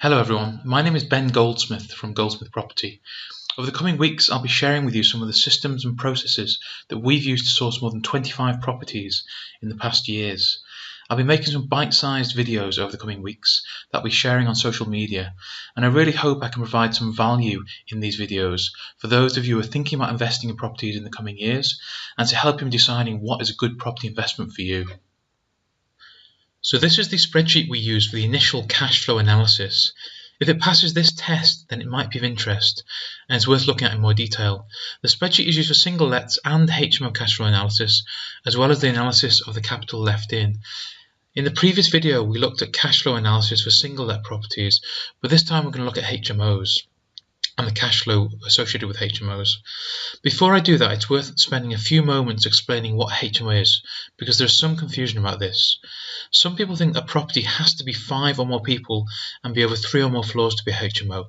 Hello everyone, my name is Ben Goldsmith from Goldsmith Property. Over the coming weeks I'll be sharing with you some of the systems and processes that we've used to source more than 25 properties in the past years. I'll be making some bite-sized videos over the coming weeks that I'll be sharing on social media, and I really hope I can provide some value in these videos for those of you who are thinking about investing in properties in the coming years and to help you in deciding what is a good property investment for you. So this is the spreadsheet we use for the initial cash flow analysis. If it passes this test, then it might be of interest and it's worth looking at in more detail. The spreadsheet is used for single lets and HMO cash flow analysis, as well as the analysis of the capital left in. In the previous video, we looked at cash flow analysis for single let properties, but this time we're going to look at HMOs and the cash flow associated with HMOs. Before I do that, it's worth spending a few moments explaining what HMO is, because there's some confusion about this. Some people think a property has to be 5 or more people and be over 3 or more floors to be a HMO.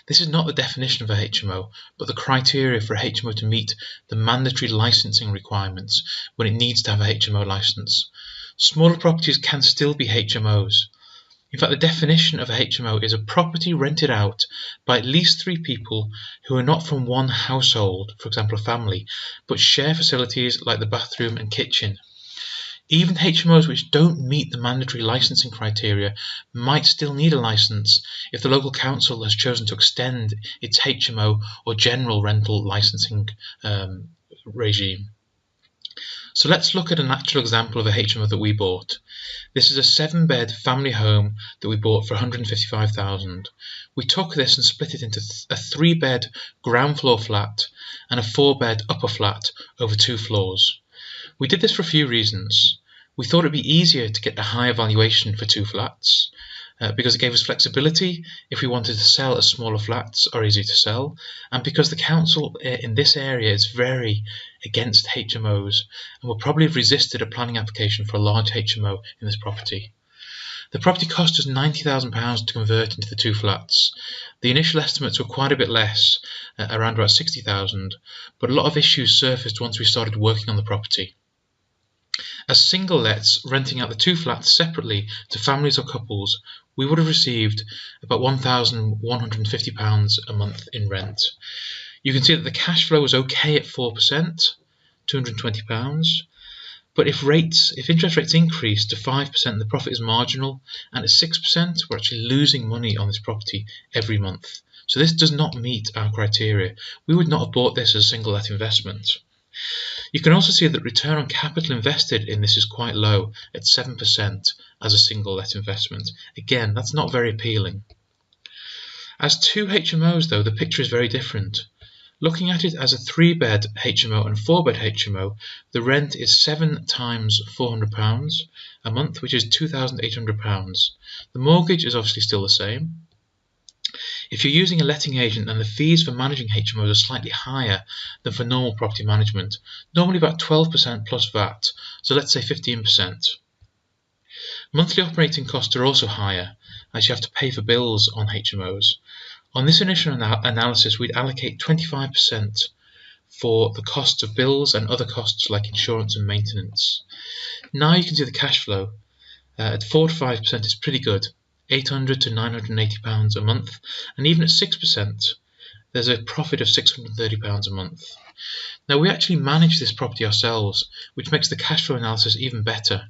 This is not the definition of a HMO, but the criteria for a HMO to meet the mandatory licensing requirements when it needs to have a HMO license. Smaller properties can still be HMOs. In fact, the definition of a HMO is a property rented out by at least 3 people who are not from one household, for example a family, but share facilities like the bathroom and kitchen. Even HMOs which don't meet the mandatory licensing criteria might still need a license if the local council has chosen to extend its HMO or general rental licensing regime. So let's look at an actual example of a HMO that we bought. This is a 7-bed family home that we bought for $155,000. We took this and split it into a 3-bed ground floor flat and a 4-bed upper flat over 2 floors. We did this for a few reasons. We thought it would be easier to get a higher valuation for 2 flats because it gave us flexibility if we wanted to sell as smaller flats are easy to sell, and because the council in this area is very against HMOs and will probably have resisted a planning application for a large HMO in this property. The property cost us £90,000 to convert into the 2 flats. The initial estimates were quite a bit less, around about £60,000, but a lot of issues surfaced once we started working on the property. As single lets renting out the 2 flats separately to families or couples, we would have received about £1,150 a month in rent. You can see that the cash flow was okay at 4%, £220, but if interest rates increase to 5%, the profit is marginal, and at 6%, we're actually losing money on this property every month. So this does not meet our criteria. We would not have bought this as a single let investment. You can also see that return on capital invested in this is quite low at 7% as a single let investment. Again, that's not very appealing. As 2 HMOs though, the picture is very different. Looking at it as a 3-bed HMO and 4-bed HMO, the rent is 7 times £400 a month, which is £2,800. The mortgage is obviously still the same. If you're using a letting agent, then the fees for managing HMOs are slightly higher than for normal property management, normally about 12% plus VAT, so let's say 15%. Monthly operating costs are also higher, as you have to pay for bills on HMOs. On this initial analysis, we'd allocate 25% for the cost of bills and other costs like insurance and maintenance. Now you can see the cash flow. At 4 to 5% is pretty good. £800 to £980 a month, and even at 6% there's a profit of £630 a month. Now we actually manage this property ourselves, which makes the cash flow analysis even better,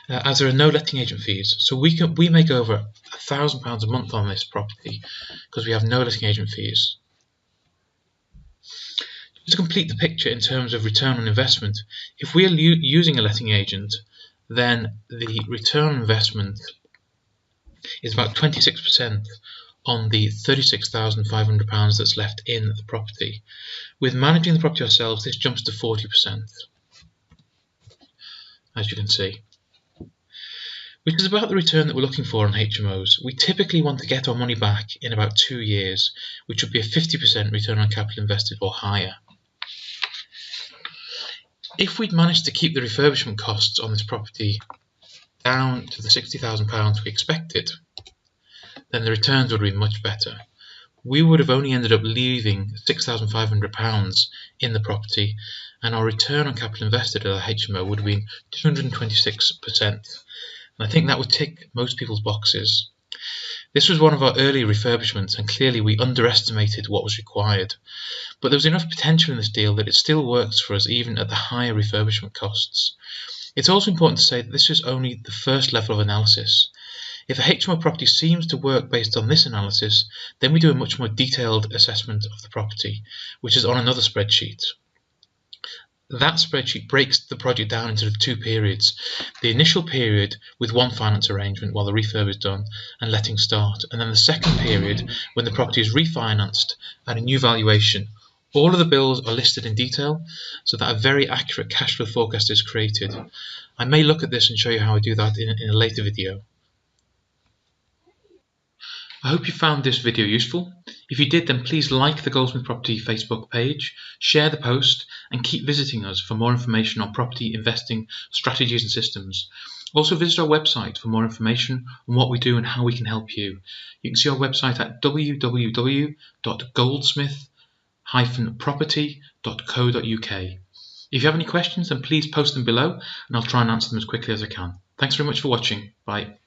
as there are no letting agent fees. So we make over £1,000 a month on this property because we have no letting agent fees. To complete the picture in terms of return on investment, if we are using a letting agent, then the return on investment is about 26% on the £36,500 that's left in the property. With managing the property ourselves, this jumps to 40%, as you can see, which is about the return that we're looking for on HMOs. We typically want to get our money back in about 2 years, which would be a 50% return on capital invested or higher. If we'd managed to keep the refurbishment costs on this property down to the £60,000 we expected, then the returns would have been much better. We would have only ended up leaving £6,500 in the property, and our return on capital invested at a HMO would have been 226%. And I think that would tick most people's boxes. This was one of our early refurbishments, and clearly we underestimated what was required. But there was enough potential in this deal that it still works for us even at the higher refurbishment costs. It's also important to say that this is only the first level of analysis. If a HMO property seems to work based on this analysis, then we do a much more detailed assessment of the property, which is on another spreadsheet. That spreadsheet breaks the project down into the two periods: the initial period with one finance arrangement while the refurb is done and letting start, and then the second period when the property is refinanced at a new valuation. All of the bills are listed in detail so that a very accurate cash flow forecast is created. I may look at this and show you how I do that in a later video. I hope you found this video useful. If you did, then please like the Goldsmith Property Facebook page, share the post, and keep visiting us for more information on property investing strategies and systems. Also visit our website for more information on what we do and how we can help you. You can see our website at www.goldsmith-property.co.uk. If you have any questions, then please post them below and I'll try and answer them as quickly as I can. Thanks very much for watching. Bye.